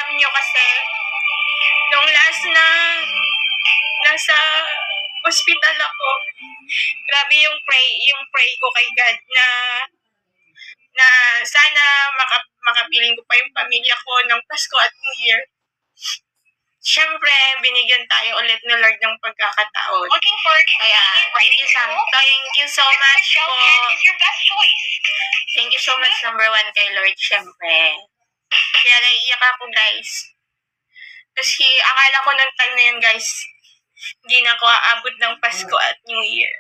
alam nyo kasi, nung last na nasa hospital ako, grabe yung pray ko kay God na sana makapiling ko pa yung pamilya ko ng Pasko at New Year. Siyempre, binigyan tayo ulit ni Lord ng pagkakataon. Looking for a Kaya, thank you so much po. is your best choice. Thank you so much, number one, kay Lord, siyempre. Kaya naiiyak ako, guys. Kasi akala ko ng time na yun, guys, hindi na ako aabot ng Pasko at New Year.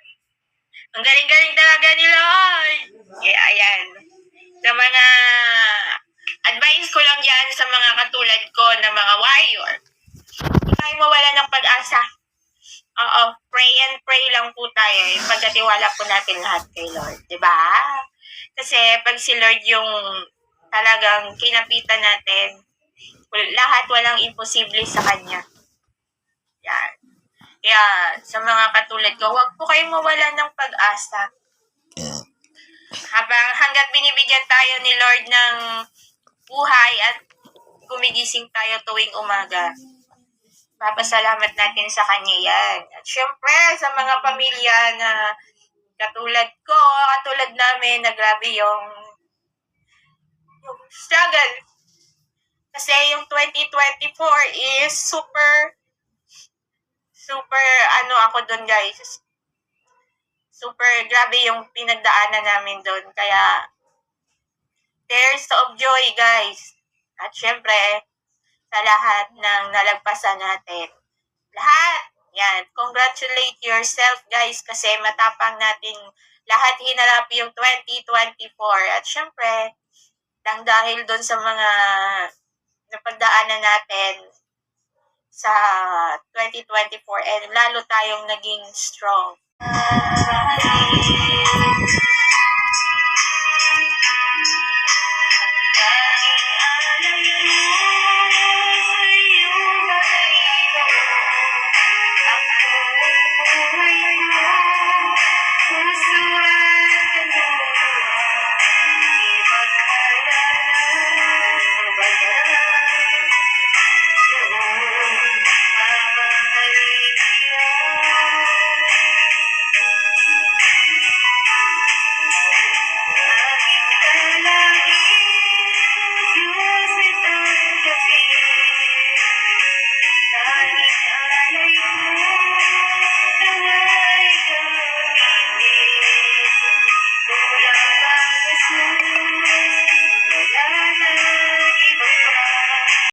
Ang galing-galing talaga ni Lord. Kaya, ayan. Sa mga advice ko lang yan sa mga katulad ko na mga warrior. Hindi tayo mawala ng pag-asa. Oo, pray and pray lang po tayo. Pagkatiwala po natin lahat kay Lord. Diba? Kasi pag si Lord yung talagang kinapitan natin, lahat walang imposible sa Kanya. Yan. Kaya sa mga katulad ko, huwag po kayong mawala ng pag-asa. Hanggat binibigyan tayo ni Lord ng buhay at gumigising tayo tuwing umaga, papasalamat natin sa Kanya yan. At syempre, sa mga pamilya na katulad ko, katulad namin, na grabe yung struggle. Kasi yung 2024 is super ako dun, guys. Super grabe yung pinagdaanan namin dun. Kaya, tears of joy, guys. At syempre, sa lahat ng nalagpasan natin. Lahat. Yan. Congratulate yourself, guys, kasi matapang natin lahat hinarap yung 2024. At syempre, dahil doon sa mga napagdaanan natin sa 2024 and lalo tayong naging strong.